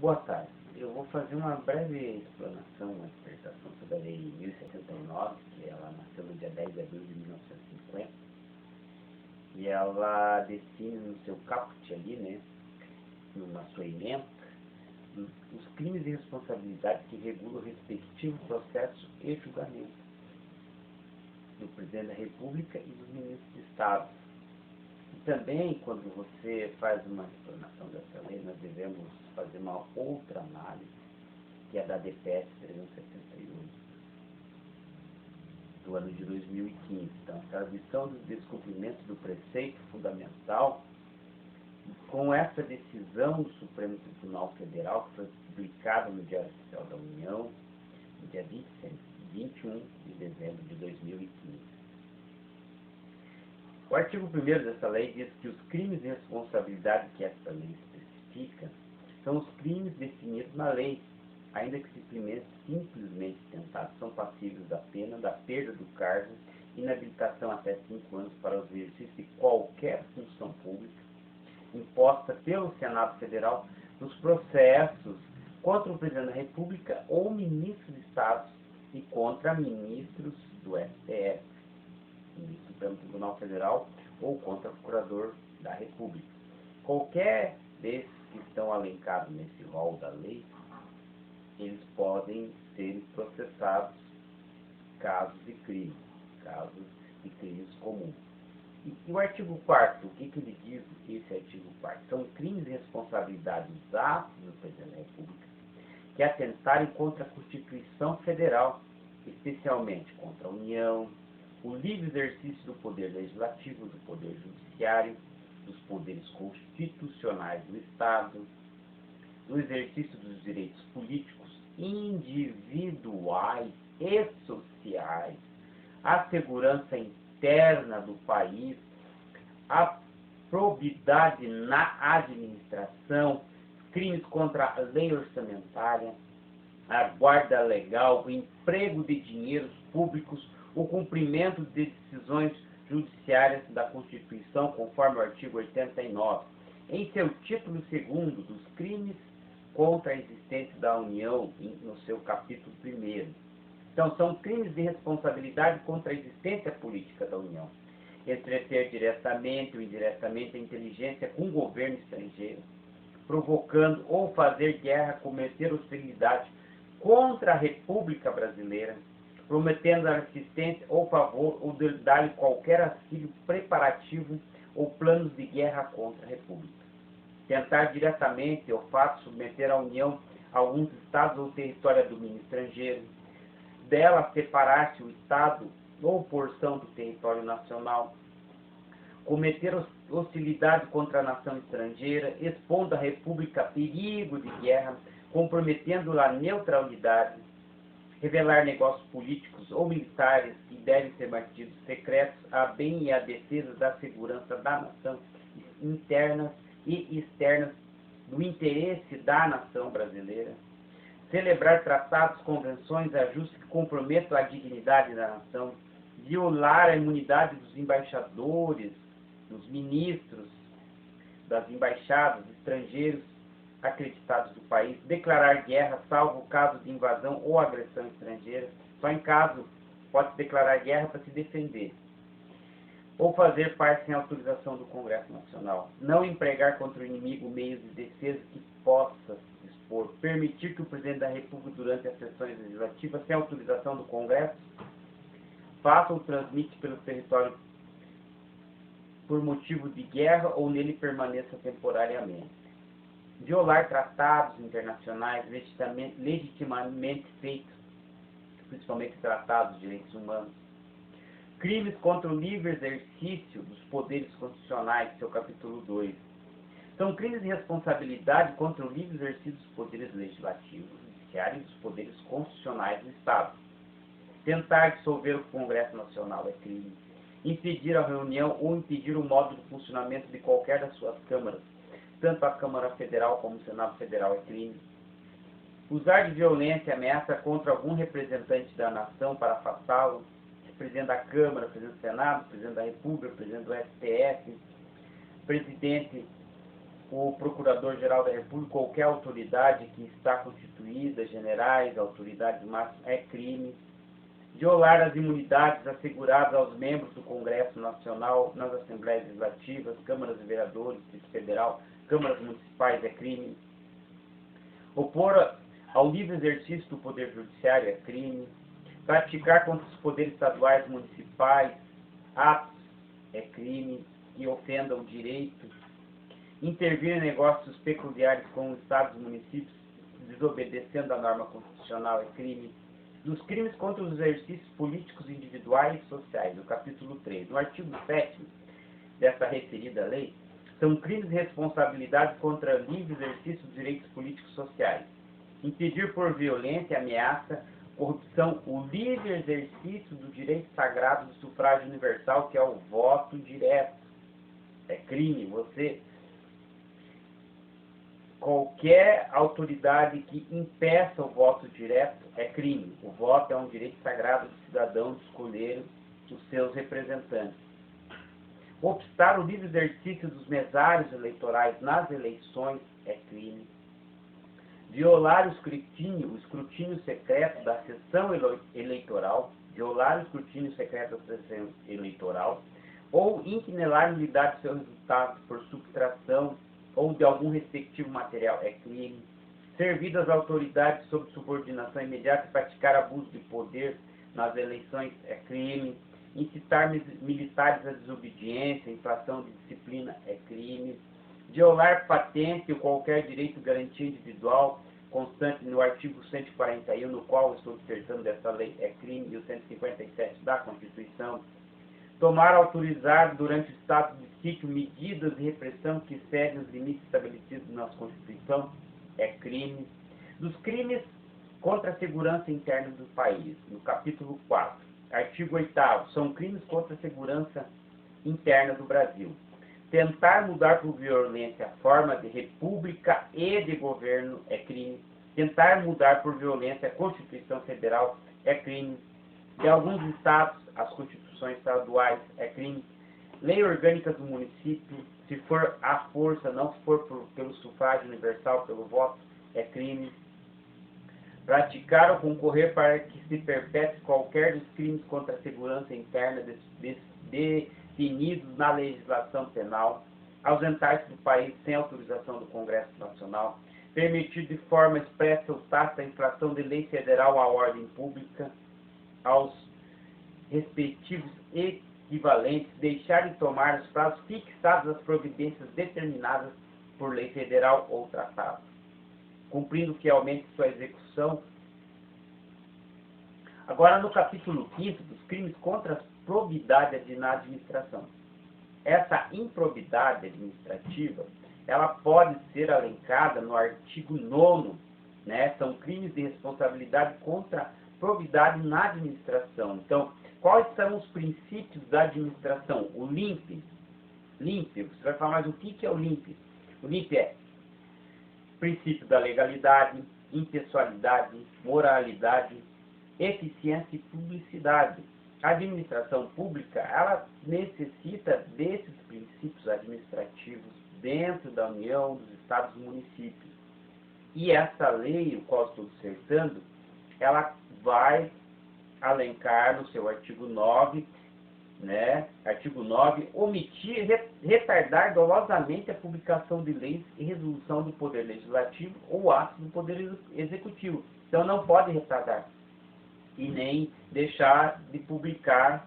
Boa tarde. Eu vou fazer uma breve explanação, uma dissertação sobre a Lei 1079, que ela nasceu no dia 10 de abril de 1950. E ela define no seu caput ali, né, numa sua ementa, os crimes e responsabilidades que regulam o respectivo processo e julgamento do Presidente da República e dos Ministros de Estado. E também, quando você faz uma explanação dessa lei, nós devemos fazer uma outra análise, que é da DPS 378, do ano de 2015. Então, a tradição do descumprimento do preceito fundamental, com essa decisão do Supremo Tribunal Federal, que foi publicada no Diário Oficial da União, no dia 21 de dezembro de 2015. O artigo 1º dessa lei diz que os crimes e responsabilidades que essa lei especifica são os crimes definidos na lei, ainda que simplesmente tentados, são passíveis da pena, da perda do cargo, inabilitação até 5 anos para o exercício de qualquer função pública, imposta pelo Senado Federal nos processos contra o Presidente da República ou ministros de Estado e contra ministros do STF, ministro do Supremo Tribunal Federal, ou contra o Procurador da República. Qualquer desses que estão alencados nesse rol da lei, eles podem ser processados casos de crime, casos de crimes comuns. E o artigo 4º, o que ele diz esse artigo 4º? São crimes e responsabilidades dos atos do Presidente da República que atentarem contra a Constituição Federal, especialmente contra a União, o livre exercício do poder legislativo, do poder judiciário, dos poderes constitucionais do Estado, do exercício dos direitos políticos individuais e sociais, a segurança interna do país, a probidade na administração, crimes contra a lei orçamentária, a guarda legal, o emprego de dinheiros públicos, o cumprimento de decisões judiciárias da Constituição, conforme o artigo 89. Em seu título 2º, dos crimes contra a existência da União, no seu capítulo 1º. Então, são crimes de responsabilidade contra a existência política da União. Entreter diretamente ou indiretamente a inteligência com o governo estrangeiro, provocando ou fazer guerra, cometer hostilidade contra a República Brasileira, prometendo assistência ou favor ou dar-lhe qualquer auxílio preparativo ou planos de guerra contra a República. Tentar diretamente ou fato submeter a União a alguns estados ou território a domínio estrangeiro, dela separar-se o estado ou porção do território nacional, cometer hostilidade contra a nação estrangeira, expondo a República a perigo de guerra, comprometendo-la a neutralidade, revelar negócios políticos ou militares que devem ser mantidos secretos a bem e a defesa da segurança da nação, internas e externas do interesse da nação brasileira, celebrar tratados, convenções, ajustes que comprometam a dignidade da nação, violar a imunidade dos embaixadores, dos ministros, das embaixadas, estrangeiros acreditados do país, declarar guerra, salvo o caso de invasão ou agressão estrangeira, só em caso pode declarar guerra para se defender, ou fazer parte sem autorização do Congresso Nacional, não empregar contra o inimigo meios de defesa que possa dispor, permitir que o Presidente da República, durante as sessões legislativas, sem autorização do Congresso, faça ou transmite pelo território por motivo de guerra ou nele permaneça temporariamente. Violar tratados internacionais legitimamente feitos, principalmente tratados de direitos humanos. Crimes contra o livre exercício dos poderes constitucionais, seu capítulo 2. São crimes de responsabilidade contra o livre exercício dos poderes legislativos, judiciários e dos poderes constitucionais do Estado. Tentar dissolver o Congresso Nacional é crime. Impedir a reunião ou impedir o modo de funcionamento de qualquer das suas câmaras, tanto a Câmara Federal como o Senado Federal, é crime. Usar de violência e ameaça contra algum representante da nação para afastá-lo, presidente da Câmara, presidente do Senado, presidente da República, presidente do STF, presidente o Procurador-Geral da República, qualquer autoridade que está constituída, generais, autoridades máximas, é crime. Violar as imunidades asseguradas aos membros do Congresso Nacional nas Assembleias Legislativas, Câmaras de Vereadores, Distrito Federal, Câmaras Municipais é crime. Opor ao livre exercício do Poder Judiciário é crime. Praticar contra os poderes estaduais, municipais, atos é crime que ofendam o direito. Intervir em negócios peculiares com os estados e municípios, desobedecendo a norma constitucional, é crime. Dos crimes contra os exercícios políticos individuais e sociais, no capítulo 3. No artigo 7 dessa referida lei, são crimes de responsabilidade contra o livre exercício dos direitos políticos e sociais. Impedir por violência, ameaça, corrupção, o livre exercício do direito sagrado do sufrágio universal, que é o voto direto. É crime. Qualquer autoridade que impeça o voto direto é crime. O voto é um direito sagrado do cidadão de escolher os seus representantes. Obstar o livre exercício dos mesários eleitorais nas eleições é crime. Violar o escrutínio secreto da sessão eleitoral, ou inquinelar nulidade de seu resultado por subtração ou de algum respectivo material é crime. Servir às autoridades sob subordinação imediata e praticar abuso de poder nas eleições é crime. Incitar militares à desobediência, infração de disciplina é crime. Violar patente ou qualquer direito de garantia individual constante no artigo 141, no qual estou dissertando dessa lei, é crime, e o 157 da Constituição. Tomar autorizado durante o estado de sítio medidas de repressão que excedem os limites estabelecidos na Constituição é crime. Dos crimes contra a segurança interna do país, no capítulo 4, artigo 8º, são crimes contra a segurança interna do Brasil. Tentar mudar por violência a forma de república e de governo é crime. Tentar mudar por violência a Constituição Federal é crime. De alguns estados, as constituições estaduais é crime. Lei orgânica do município, se for à força, não se for pelo sufrágio universal, pelo voto, é crime. Praticar ou concorrer para que se perpetre qualquer dos crimes contra a segurança interna definidos na legislação penal. Ausentar-se do país sem autorização do Congresso Nacional. Permitir de forma expressa ou tácita a infração de lei federal à ordem pública, aos respectivos equivalentes, deixar de tomar os prazos fixados às providências determinadas por lei federal ou tratado, cumprindo fielmente sua execução. Agora, no capítulo 5 dos crimes contra a probidade na administração. Essa improbidade administrativa, ela pode ser alencada no artigo 9º, né? São crimes de responsabilidade contra a probidade na administração. Então, quais são os princípios da administração? O LIMP. Você vai falar, mas o que é o LIMP? O LIMP é princípio da legalidade, impessoalidade, moralidade, eficiência e publicidade. A administração pública, ela necessita desses princípios administrativos dentro da União, dos Estados e municípios. E essa lei, o qual estou dissertando, ela vai alencar no seu artigo 9, né? Artigo 9, omitir, retardar dolosamente a publicação de leis e resolução do Poder Legislativo ou atos do Poder Executivo. Então não pode retardar e nem deixar de publicar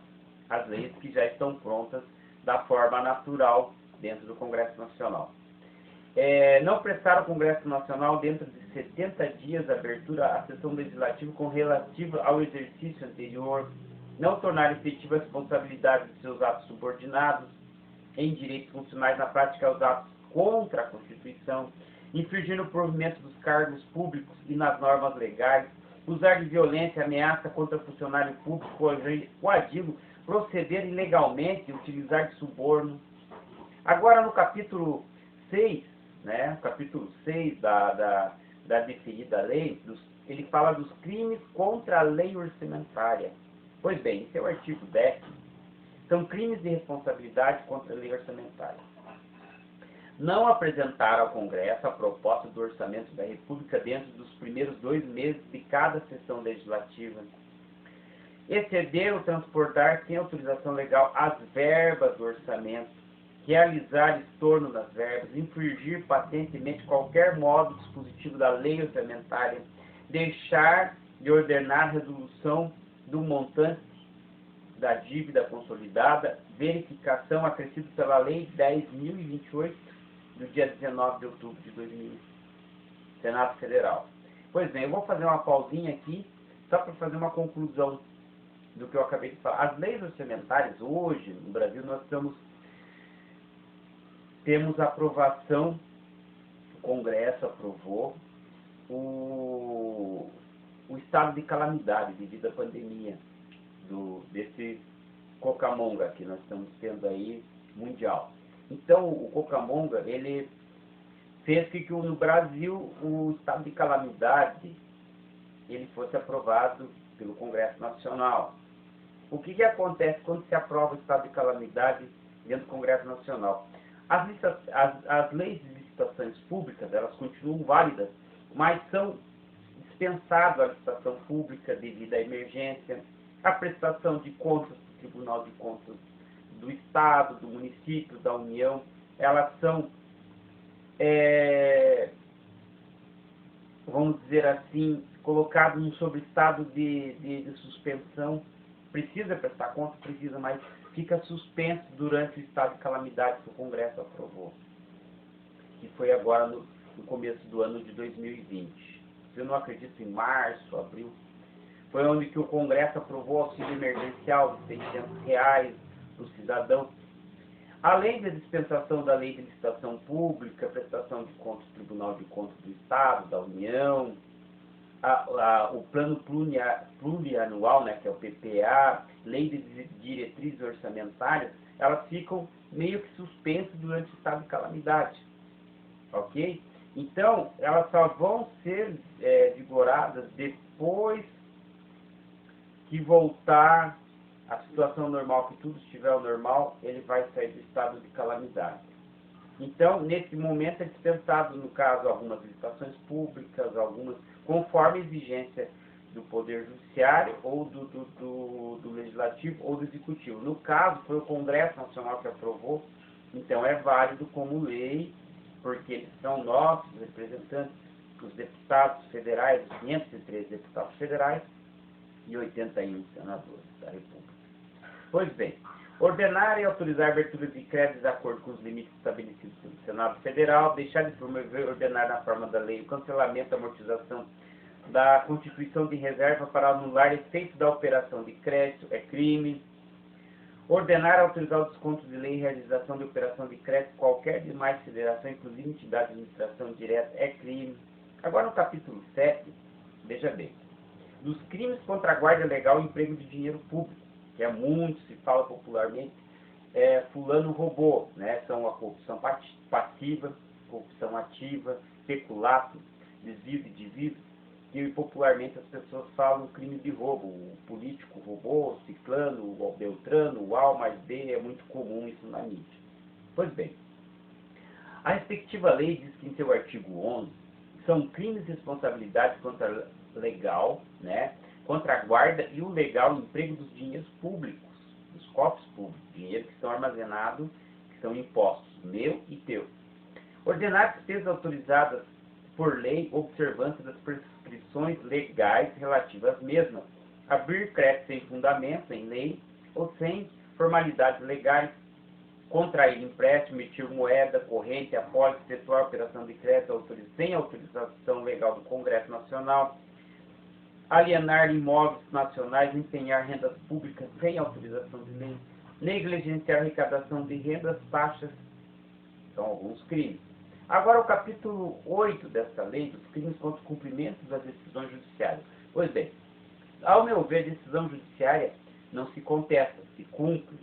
as leis que já estão prontas da forma natural dentro do Congresso Nacional. Não prestar ao Congresso Nacional dentro de 70 dias a abertura à sessão legislativa com relativa ao exercício anterior, não tornar efetiva a responsabilidade de seus atos subordinados em direitos funcionais na prática aos atos contra a Constituição, infringir no provimento dos cargos públicos e nas normas legais, usar de violência, ameaça contra funcionário público, coagi-lo, proceder ilegalmente, utilizar de suborno. Agora, no capítulo 6, né, capítulo 6 da deferida lei, ele fala dos crimes contra a lei orçamentária. Pois bem, esse é o artigo 10º. São crimes de responsabilidade contra a lei orçamentária. não apresentar ao Congresso a proposta do Orçamento da República dentro dos primeiros 2 meses de cada sessão legislativa, exceder ou transportar sem autorização legal as verbas do orçamento, realizar estorno nas verbas, infringir patentemente qualquer modo dispositivo da lei orçamentária, deixar de ordenar resolução do montante da dívida consolidada, verificação acrescido pela Lei 10.028, do dia 19 de outubro de 2000, Senado Federal. Pois bem, eu vou fazer uma pausinha aqui, só para fazer uma conclusão do que eu acabei de falar. As leis orçamentárias, hoje, no Brasil, nós temos aprovação, o Congresso aprovou o estado de calamidade devido à pandemia, desse Cocamonga que nós estamos tendo aí, mundial. Então, o Cocamonga, ele fez que no Brasil o estado de calamidade ele fosse aprovado pelo Congresso Nacional. O que acontece quando se aprova o estado de calamidade dentro do Congresso Nacional? As leis de licitações públicas, elas continuam válidas, mas são dispensadas a licitação pública devido à emergência, a prestação de contas do Tribunal de Contas do Estado, do município, da União, elas são, vamos dizer assim, colocadas no sobreestado de suspensão. Precisa prestar conta? Precisa, mas fica suspenso durante o estado de calamidade que o Congresso aprovou, que foi agora no começo do ano de 2020. Eu não acredito, em março, abril, foi onde que o Congresso aprovou o auxílio emergencial de R$600 para o cidadão. Além da dispensação da lei de licitação pública, prestação de contas do Tribunal de Contas do Estado, da União, o plano plurianual, né, que é o PPA, lei de diretrizes orçamentárias, elas ficam meio que suspensas durante o estado de calamidade. Ok? Então, elas só vão ser vigoradas depois que voltar a situação normal, que tudo estiver ao normal, ele vai sair do estado de calamidade. Então, nesse momento, é dispensado, no caso, algumas licitações públicas, algumas, conforme a exigência do Poder Judiciário, ou do Legislativo, ou do Executivo. No caso, foi o Congresso Nacional que aprovou, então é válido como lei, porque eles são nossos representantes, os deputados federais, os 513 deputados federais e 81 senadores da República. Pois bem, ordenar e autorizar a abertura de créditos de acordo com os limites estabelecidos pelo Senado Federal, deixar de promover e ordenar na forma da lei o cancelamento, amortização da constituição de reserva para anular efeito da operação de crédito é crime. Ordenar e autorizar o desconto de lei e realização de operação de crédito qualquer demais federação, inclusive entidade de administração direta, é crime. Agora no capítulo 7, veja bem, dos crimes contra a guarda legal e emprego de dinheiro público, que é muito, se fala popularmente, fulano roubou, né? São a corrupção passiva, corrupção ativa, peculato, desvio de divisas, que popularmente as pessoas falam crime de roubo. O político roubou, o ciclano, o beltrano, o A mais B, é muito comum isso na mídia. Pois bem, a respectiva lei diz que em seu artigo 11, são crimes de responsabilidade contra legal, né? Contra a guarda e o legal emprego dos dinheiros públicos, dos cofres públicos, dinheiro que estão armazenados, que são impostos, meu e teu. Ordenar despesas autorizadas por lei, observância das prescrições legais relativas às mesmas, abrir crédito sem fundamento em lei ou sem formalidades legais, contrair empréstimo, emitir moeda corrente, apólice, efetuar operação de crédito sem autorização legal do Congresso Nacional, alienar imóveis nacionais, empenhar rendas públicas sem autorização de lei, negligenciar a arrecadação de rendas, taxas, são alguns crimes. Agora o capítulo 8 dessa lei, dos crimes contra o cumprimento das decisões judiciárias. Pois bem, ao meu ver, a decisão judiciária não se contesta, se cumpre.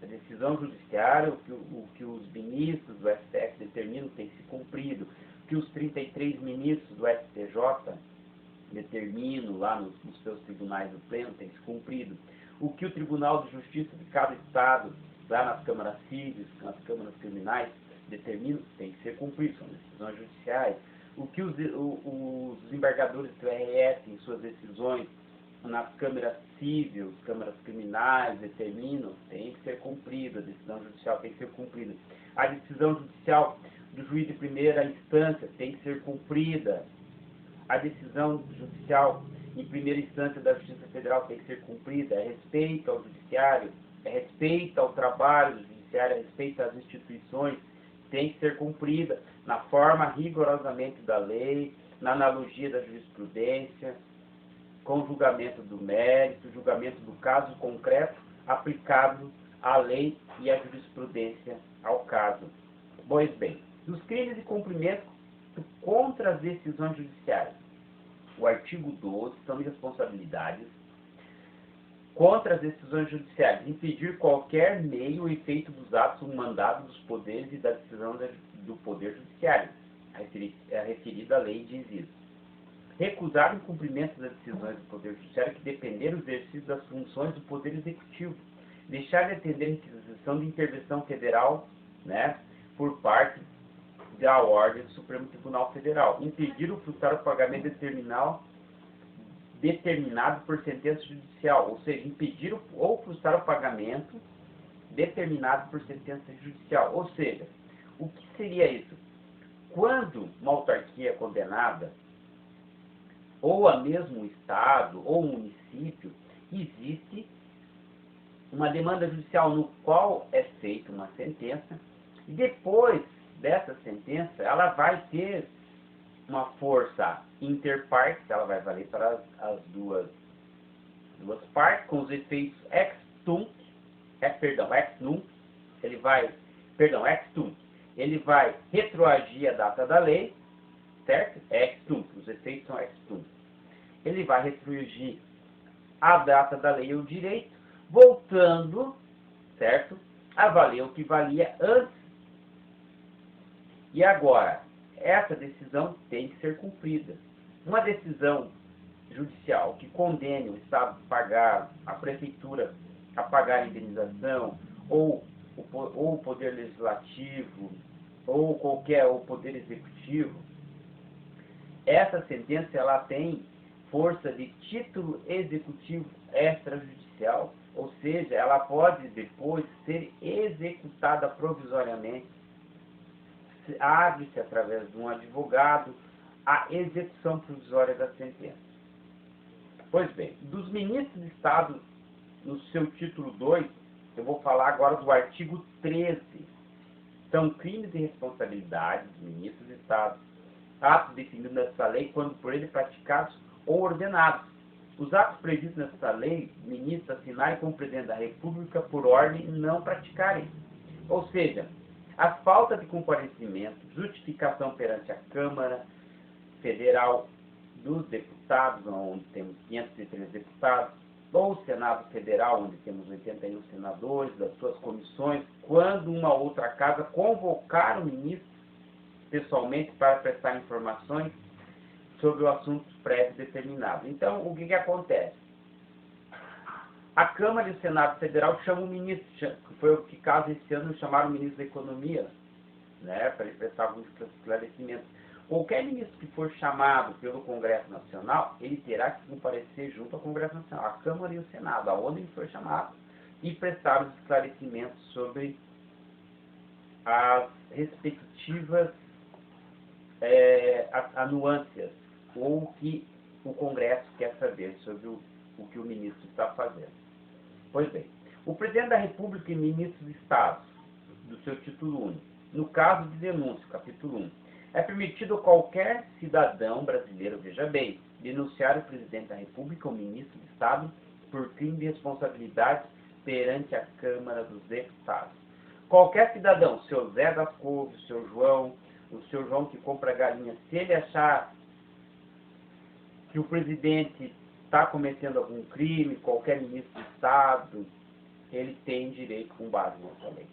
A decisão judiciária, o que os ministros do STF determinam tem se cumprido, o que os 33 ministros do STJ determinam lá nos seus tribunais do pleno tem se cumprido, o que o Tribunal de Justiça de cada estado, lá nas câmaras cíveis, nas câmaras criminais, determinam têm que ser cumpridos, são decisões judiciais. O que os desembargadores do TRF, em suas decisões, nas câmaras cíveis, câmaras criminais, determinam, tem que ser cumprida, a decisão judicial tem que ser cumprida. A decisão judicial do juiz de primeira instância tem que ser cumprida. A decisão judicial em primeira instância da Justiça Federal tem que ser cumprida. É respeito ao judiciário, é respeito ao trabalho do judiciário, é respeito às instituições, tem que ser cumprida na forma rigorosamente da lei, na analogia da jurisprudência, com julgamento do mérito, julgamento do caso concreto, aplicado à lei e à jurisprudência ao caso. Pois bem, dos crimes de cumprimento contra as decisões judiciais. O artigo 12 são responsabilidades contra as decisões judiciais, impedir qualquer meio ou efeito dos atos ou mandado dos poderes e da decisão do Poder Judiciário. A referida lei diz isso. Recusar o cumprimento das decisões do Poder Judiciário que dependeram do exercício das funções do Poder Executivo. Deixar de atender a requisição de intervenção federal, né, por parte da ordem do Supremo Tribunal Federal. Impedir ou frustrar o pagamento determinado por sentença judicial, ou seja, impedir ou frustrar o pagamento determinado por sentença judicial. Ou seja, o que seria isso? Quando uma autarquia é condenada, ou a mesmo Estado, ou um município, existe uma demanda judicial no qual é feita uma sentença, e depois dessa sentença, ela vai ter uma força interpartes, ela vai valer para as duas partes, com os efeitos ex tunc, ele vai retroagir a data da lei, certo? Ex tunc, os efeitos são ex tunc. Ele vai retroagir a data da lei e o direito, voltando, certo? A valer o que valia antes. E agora, essa decisão tem que ser cumprida. Uma decisão judicial que condene o Estado a pagar, a Prefeitura a pagar a indenização, ou o Poder Legislativo, ou o Poder Executivo, essa sentença ela tem força de título executivo extrajudicial, ou seja, ela pode depois ser executada provisoriamente. Abre-se através de um advogado a execução provisória da sentença. Pois bem, dos ministros de Estado, no seu título 2, eu vou falar agora do artigo 13. São crimes de responsabilidade dos ministros de Estado, atos definidos nessa lei quando por ele praticados ou ordenados. Os atos previstos nessa lei, ministros assinarem como presidente da República por ordem não praticarem. Ou seja, a falta de comparecimento, justificação perante a Câmara Federal dos Deputados, onde temos 503 deputados, ou o Senado Federal, onde temos 81 senadores, das suas comissões, quando uma outra casa convocar o ministro pessoalmente para prestar informações sobre o assunto prévio determinado. Então, o que acontece? A Câmara e o Senado Federal chamam o ministro, que foi o que caso esse ano chamaram o ministro da Economia, né, para ele prestar alguns esclarecimentos. Qualquer ministro que for chamado pelo Congresso Nacional, ele terá que comparecer junto ao Congresso Nacional, a Câmara e o Senado, aonde ele for chamado, e prestar os esclarecimentos sobre as respectivas anuâncias, ou o que o Congresso quer saber sobre o que o ministro está fazendo. Pois bem, o Presidente da República e Ministro de Estado, do seu título único, no caso de denúncia, capítulo 1, é permitido a qualquer cidadão brasileiro, veja bem, denunciar o Presidente da República ou Ministro de Estado por crime de responsabilidade perante a Câmara dos Deputados. Qualquer cidadão, o seu Zé das Couves, o seu João que compra galinha, se ele achar que o presidente está cometendo algum crime, qualquer ministro de Estado, ele tem direito com base nessa lei.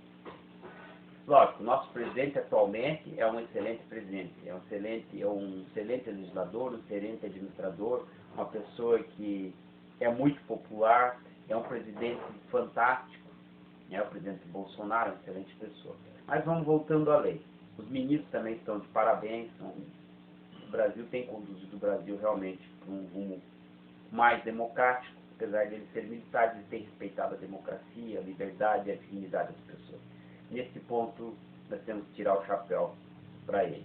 Lógico, o nosso presidente atualmente é um excelente presidente, é um excelente legislador, um excelente administrador, uma pessoa que é muito popular, é um presidente fantástico, o presidente Bolsonaro é uma excelente pessoa. Mas vamos voltando à lei. Os ministros também estão de parabéns. O Brasil tem conduzido o Brasil realmente para um rumo mais democrático, apesar de eles serem militares, eles têm respeitado a democracia, a liberdade e a dignidade das pessoas. Nesse ponto, nós temos que tirar o chapéu para eles.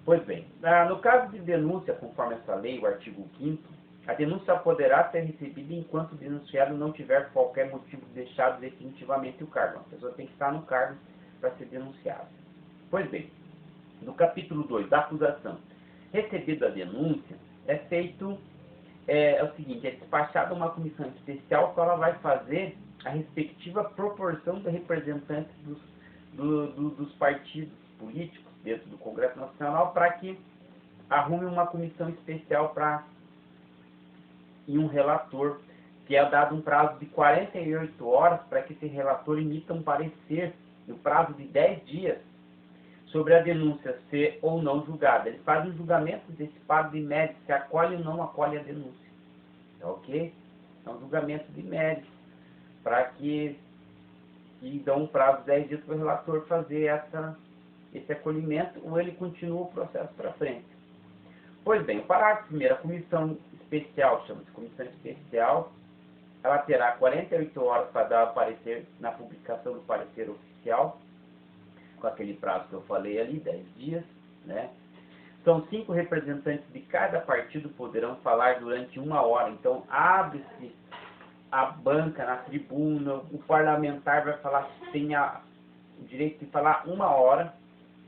Pois bem, no caso de denúncia, conforme essa lei, o artigo 5º, a denúncia poderá ser recebida enquanto o denunciado não tiver qualquer motivo de deixado definitivamente o cargo. A pessoa tem que estar no cargo para ser denunciada. Pois bem, no capítulo 2 da acusação, recebida a denúncia, é feito o seguinte, é despachada uma comissão especial que ela vai fazer a respectiva proporção de representantes dos partidos políticos dentro do Congresso Nacional para que arrume uma comissão especial e um relator, que é dado um prazo de 48 horas para que esse relator emita um parecer no prazo de 10 dias sobre a denúncia ser ou não julgada. Ele faz um julgamento antecipado de mérito, se acolhe ou não acolhe a denúncia. Tá ok? É um julgamento de mérito, para que dão um prazo de 10 dias para o relator fazer esse acolhimento, ou ele continua o processo para frente. Pois bem, o parágrafo 1º, a comissão especial, chama-se comissão especial, ela terá 48 horas para dar o parecer na publicação do parecer oficial, com aquele prazo que eu falei ali, 10 dias, né? São 5 representantes de cada partido poderão falar durante 1 hora. Então, abre-se a banca na tribuna, o parlamentar vai falar, tem o direito de falar 1 hora,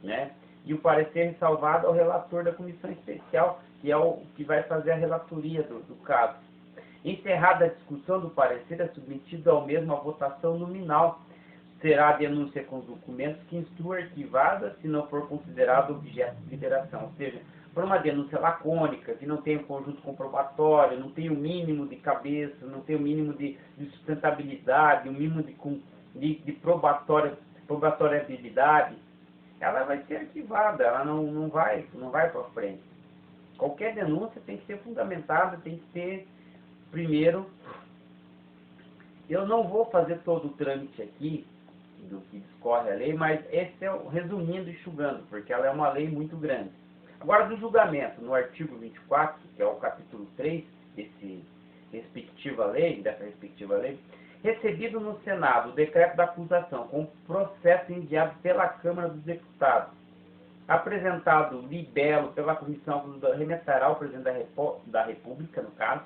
né? E o parecer ressalvado ao relator da comissão especial, que é o que vai fazer a relatoria do caso. Encerrada a discussão do parecer, é submetido ao mesmo a votação nominal. Será a denúncia com os documentos que instrua arquivada se não for considerado objeto de liberação. Ou seja, por uma denúncia lacônica, que não tem um conjunto comprobatório, não tem o mínimo de cabeça, não tem o mínimo de sustentabilidade, o mínimo de probatoriedade, ela vai ser arquivada, ela não vai para frente. Qualquer denúncia tem que ser fundamentada, tem que ter, primeiro, eu não vou fazer todo o trâmite aqui, do que discorre a lei, mas esse é o resumindo e enxugando, porque ela é uma lei muito grande. Agora, do julgamento, no artigo 24, que é o capítulo 3 dessa respectiva lei, recebido no Senado o decreto da acusação com processo enviado pela Câmara dos Deputados, apresentado libelo pela comissão acusadora, remeterá ao presidente da República, no caso,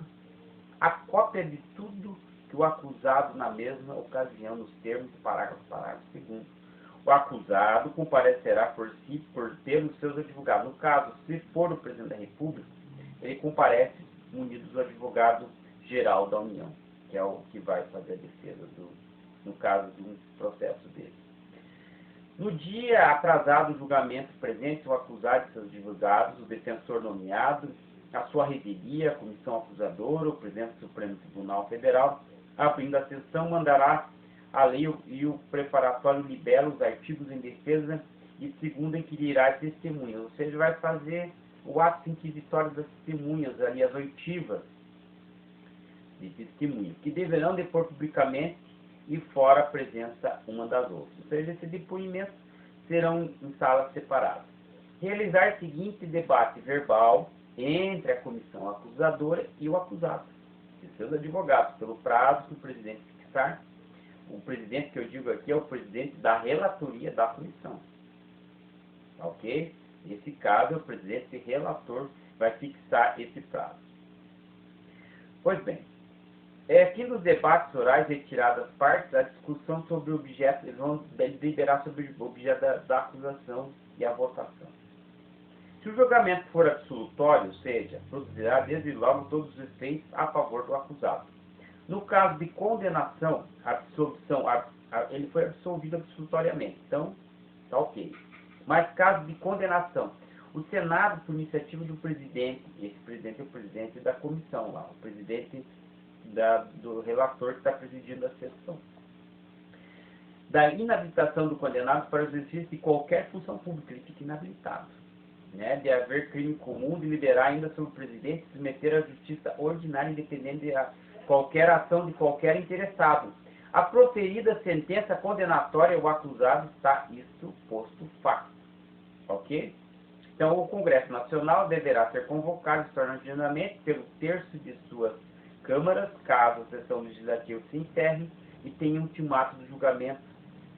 a cópia de tudo que o acusado na mesma ocasião, nos termos do parágrafo 2º. O acusado comparecerá por pelos seus advogados. No caso, se for o presidente da República, ele comparece munido do advogado-geral da União, que é o que vai fazer a defesa no caso de um processo dele. No dia atrasado do julgamento, presente o acusado e seus advogados, o defensor nomeado, a sua revelia, a comissão acusadora, o presidente do Supremo Tribunal Federal, abrindo a sessão, mandará a lei e o preparatório libera os artigos em defesa e segundo inquirirá as testemunhas. Ou seja, vai fazer o ato inquisitório das testemunhas, ali as oitivas de testemunhas, que deverão depor publicamente e fora a presença uma das outras. Ou seja, esses depoimentos serão em salas separadas. Realizar o seguinte debate verbal entre a comissão acusadora e o acusado e seus advogados, pelo prazo que o presidente fixar. O presidente que eu digo aqui é o presidente da relatoria da comissão. Ok? Nesse caso, o presidente relator vai fixar esse prazo. Pois bem, aqui nos debates orais retiradas partes, a discussão sobre o objeto, eles vão deliberar sobre o objeto da acusação e a votação. Se o julgamento for absolutório, ou seja, produzirá desde logo todos os efeitos a favor do acusado. No caso de condenação, a absolvição, ele foi absolvido absolutoriamente, então está ok. Mas caso de condenação, o Senado, por iniciativa do presidente, esse presidente é o presidente da comissão lá, o presidente do relator que está presidindo a sessão, da inabilitação do condenado para o exercício de qualquer função pública, ele fica inabilitado. Né, de haver crime comum, de liberar ainda sobre o presidente, submeter à justiça ordinária, independente de qualquer ação de qualquer interessado. A proferida sentença condenatória ao acusado está isto posto fato. Ok? Então, o Congresso Nacional deverá ser convocado extraordinariamente pelo terço de suas câmaras, caso a sessão legislativa se encerre e tenha ultimato do julgamento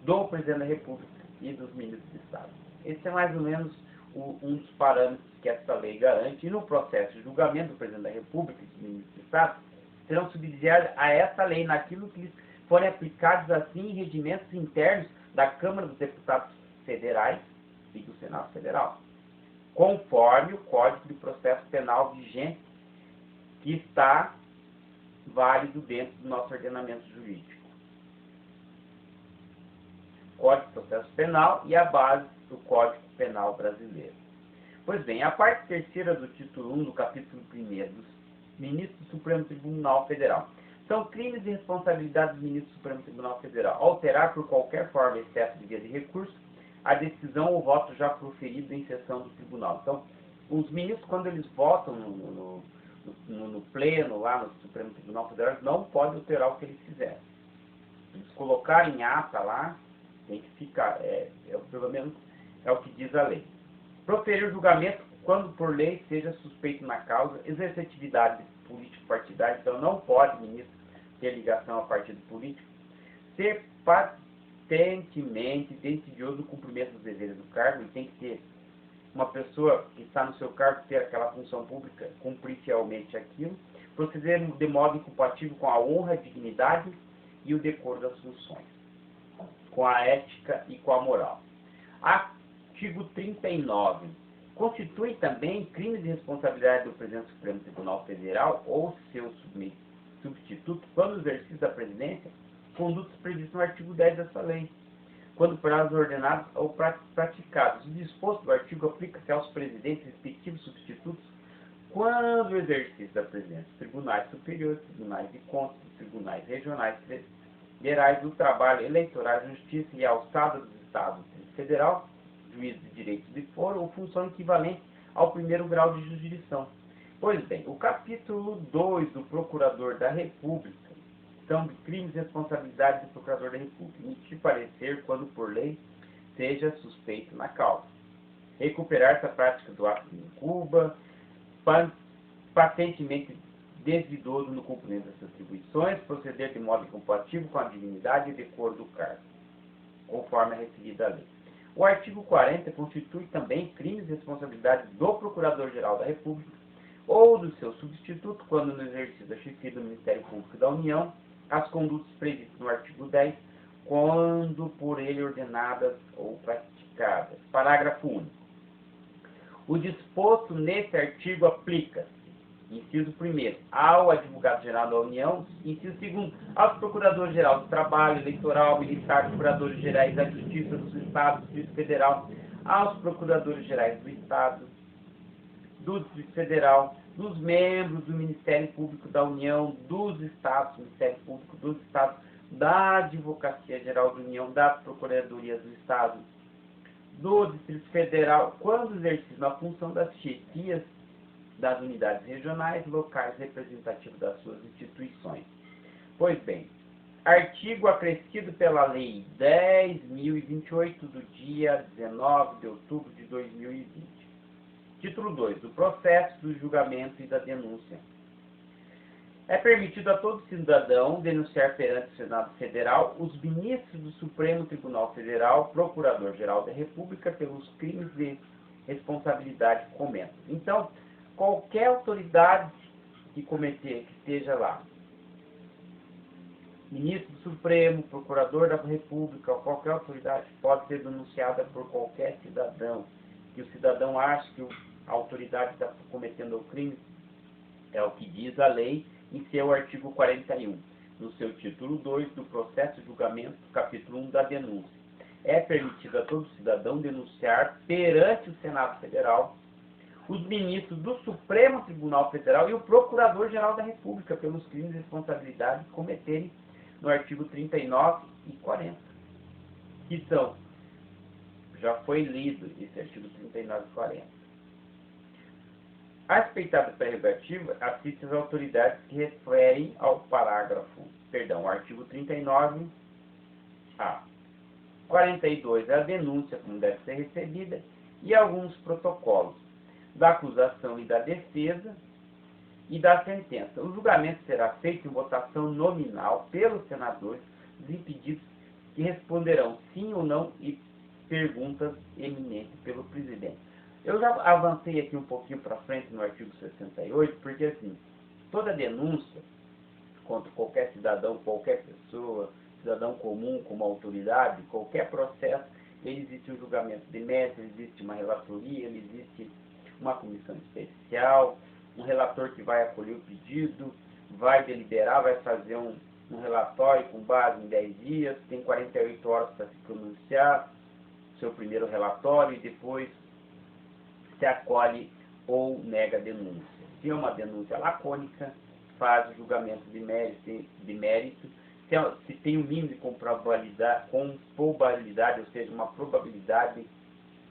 do Presidente da República e dos ministros de Estado. Esse é mais ou menos um dos parâmetros que essa lei garante. E no processo de julgamento do Presidente da República e dos ministros de Estado, serão subsidiados a essa lei naquilo que lhes forem aplicados assim em regimentos internos da Câmara dos Deputados Federais e do Senado Federal, conforme o Código de Processo Penal vigente, que está válido dentro do nosso ordenamento jurídico. Código de Processo Penal e a base do Código Penal brasileiro. Pois bem, a parte terceira do título 1 do capítulo 1º dos Ministros do Supremo Tribunal Federal. São crimes e responsabilidades dos ministros do Supremo Tribunal Federal alterar por qualquer forma, exceto de via de recurso, a decisão ou voto já proferido em sessão do tribunal. Então, os ministros, quando eles votam no pleno, lá no Supremo Tribunal Federal, não podem alterar o que eles fizeram. Eles colocarem em ata lá, tem que ficar, pelo menos é o que diz a lei. Proferir o julgamento quando por lei seja suspeito na causa, exercer atividade político-partidária, então não pode ministro ter ligação a partido político, ser patentemente decidioso no cumprimento dos deveres do cargo, e tem que ter uma pessoa que está no seu cargo, ter aquela função pública, cumprir fielmente aquilo, proceder de modo incompatível com a honra, a dignidade e o decoro das funções, com a ética e com a moral. Artigo 39. Constitui também crimes de responsabilidade do Presidente do Supremo Tribunal Federal ou seu substituto, quando o exercício da presidência, condutas previstas no artigo 10 dessa lei, quando prazos ordenados ou praticados. O disposto do artigo aplica-se aos presidentes respectivos substitutos quando o exercício da presidência dos tribunais superiores, tribunais de contas, tribunais regionais, federais do trabalho, eleitorais, justiça e alçada dos estados federal, juízo de direitos de foro ou função equivalente ao primeiro grau de jurisdição. Pois bem, o capítulo 2 do Procurador da República são de crimes e responsabilidades do Procurador da República. Emitir parecer quando por lei seja suspeito na causa. Recuperar essa prática do ato de incuba, patentemente desvidoso no cumprimento das suas atribuições, proceder de modo incompatível com a dignidade e decoro do cargo, conforme a referida lei. O artigo 40 constitui também crimes e responsabilidades do Procurador-Geral da República ou do seu substituto, quando no exercício da chefia do Ministério Público da União, as condutas previstas no artigo 10, quando por ele ordenadas ou praticadas. Parágrafo único. O disposto nesse artigo aplica-se, inciso 1º, ao Advogado-Geral da União, inciso 2º, aos Procuradores-Geral do Trabalho, Eleitoral, Militar, Procuradores-Gerais da Justiça dos Estados, do Distrito Federal, aos Procuradores-Gerais do Estado, do Distrito Federal, dos membros do Ministério Público da União, dos Estados, Ministério Público dos Estados, da Advocacia Geral da União, das Procuradorias do Estado, do Distrito Federal, quando exercido na função das chefias das unidades regionais, locais representativos das suas instituições. Pois bem, artigo acrescido pela Lei 10.028, do dia 19 de outubro de 2020. Título 2. Do processo, do julgamento e da denúncia. É permitido a todo cidadão denunciar perante o Senado Federal os ministros do Supremo Tribunal Federal, Procurador-Geral da República, pelos crimes de responsabilidade que cometem. Então, qualquer autoridade que cometer, que esteja lá, ministro do Supremo, Procurador da República, ou qualquer autoridade, pode ser denunciada por qualquer cidadão, que o cidadão acha que a autoridade está cometendo o crime, é o que diz a lei em seu artigo 41, no seu título 2 do processo de julgamento, capítulo 1 da denúncia. É permitido a todo cidadão denunciar perante o Senado Federal os ministros do Supremo Tribunal Federal e o Procurador-Geral da República pelos crimes de responsabilidade que cometerem no artigo 39 e 40, que são, já foi lido esse artigo 39 e 40. A respeitada prerrogativa assiste às autoridades que referem ao artigo 39A. 42 é a denúncia, como deve ser recebida, e alguns protocolos da acusação e da defesa e da sentença. O julgamento será feito em votação nominal pelos senadores, os impedidos que responderão sim ou não e perguntas eminentes pelo presidente. Eu já avancei aqui um pouquinho para frente no artigo 68, porque assim, toda denúncia contra qualquer cidadão, qualquer pessoa, cidadão comum como autoridade, qualquer processo, existe um julgamento de mérito, existe uma relatoria, existe uma comissão especial, um relator que vai acolher o pedido, vai deliberar, vai fazer um relatório com base em 10 dias, tem 48 horas para se pronunciar, seu primeiro relatório, e depois se acolhe ou nega a denúncia. Se é uma denúncia lacônica, faz o julgamento de mérito. Se tem um mínimo de comprobabilidade, ou seja, uma probabilidade,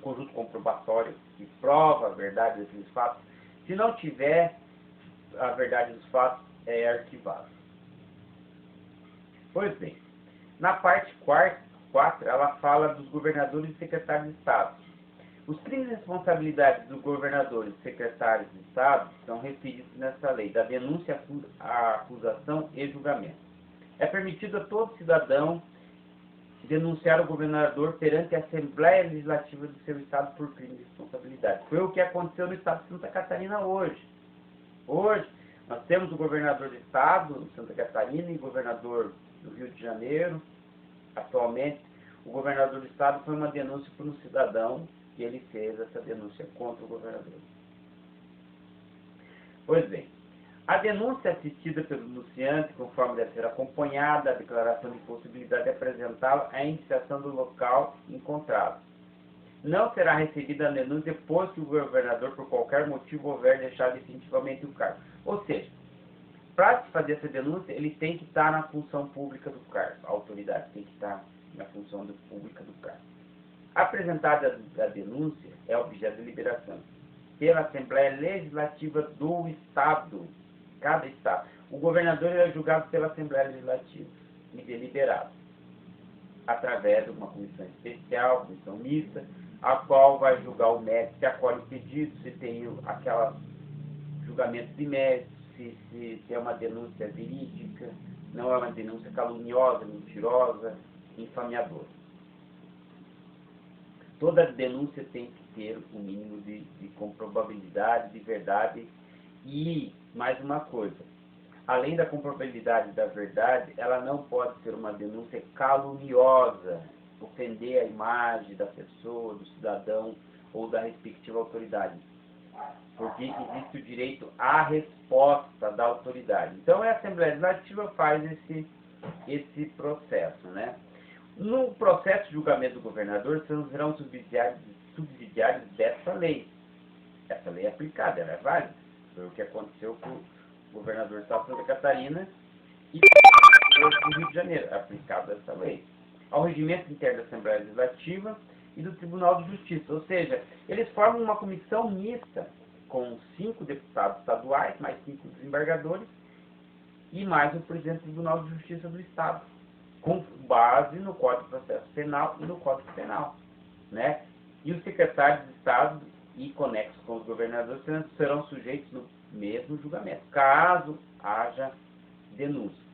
conjunto comprobatório que prova a verdade desses fatos. Se não tiver a verdade dos fatos, é arquivado. Pois bem, na parte 4, ela fala dos governadores e secretários de Estado. Os crimes e responsabilidades dos governadores e secretários de Estado são referidos nessa lei, da denúncia, a acusação e julgamento. É permitido a todo cidadão denunciar o governador perante a Assembleia Legislativa do seu Estado por crime de responsabilidade. Foi o que aconteceu no Estado de Santa Catarina hoje. Hoje, nós temos o governador do Estado, de Santa Catarina, e o governador do Rio de Janeiro. Atualmente, o governador do Estado foi uma denúncia por um cidadão, e ele fez essa denúncia contra o governador. Pois bem, a denúncia assistida pelo denunciante, conforme deve ser acompanhada, a declaração de impossibilidade de apresentá-la à iniciação do local encontrado. Não será recebida a denúncia depois que o governador, por qualquer motivo, houver deixado definitivamente o cargo. Ou seja, para se fazer essa denúncia, ele tem que estar na função pública do cargo. A autoridade tem que estar na função pública do cargo. Apresentada a denúncia é objeto de deliberação pela Assembleia Legislativa do Estado, cada Estado. O governador é julgado pela Assembleia Legislativa e deliberado, através de uma comissão especial, comissão mista, a qual vai julgar o mérito, se acolhe o pedido, se tem aquela julgamento de mérito, se é uma denúncia verídica, não é uma denúncia caluniosa, mentirosa, infamiadora. Toda denúncia tem que ter um mínimo de comprovabilidade, de verdade. E, mais uma coisa, além da comprovabilidade da verdade, ela não pode ser uma denúncia caluniosa, ofender a imagem da pessoa, do cidadão ou da respectiva autoridade. Porque existe o direito à resposta da autoridade. Então, a Assembleia Legislativa faz esse processo, né? No processo de julgamento do governador, serão subsidiários dessa lei. Essa lei é aplicada, ela é válida. Foi o que aconteceu com o governador do Estado de Santa Catarina e com o governador do Rio de Janeiro, aplicada essa lei. Ao regimento interno da Assembleia Legislativa e do Tribunal de Justiça. Ou seja, eles formam uma comissão mista com 5 deputados estaduais, mais 5 desembargadores e mais o presidente do Tribunal de Justiça do Estado, com base no Código de Processo Penal e no Código Penal, né? E os secretários de Estado e conexos com os governadores serão sujeitos no mesmo julgamento, caso haja denúncia.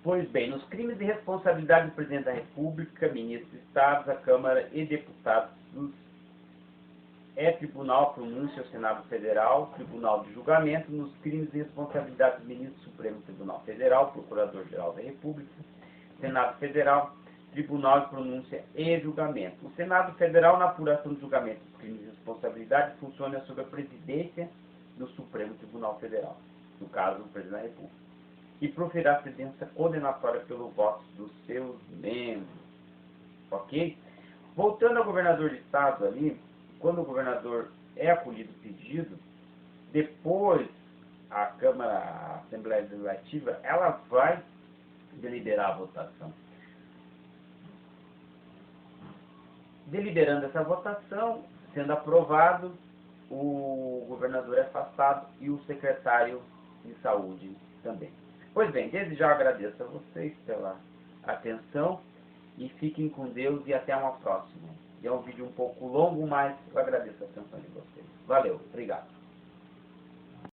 Pois bem, nos crimes de responsabilidade do Presidente da República, ministros de Estado, a Câmara e deputados é tribunal pronúncia ao Senado Federal, tribunal de julgamento. Nos crimes de responsabilidade do ministro do Supremo Tribunal Federal, Procurador-Geral da República, Senado Federal, tribunal de pronúncia e julgamento. O Senado Federal, na apuração do julgamento dos crimes de responsabilidade, funciona sob a presidência do Supremo Tribunal Federal, no caso, o Presidente da República, e proferirá sentença condenatória pelo voto dos seus membros. Ok? Voltando ao governador de Estado ali, quando o governador é acolhido o pedido, depois a Câmara, a Assembleia Legislativa, ela vai deliberar a votação. Deliberando essa votação, sendo aprovado, o governador é afastado e o secretário de Saúde também. Pois bem, desde já eu agradeço a vocês pela atenção e fiquem com Deus e até uma próxima. É um vídeo um pouco longo, mas eu agradeço a atenção de vocês. Valeu, obrigado.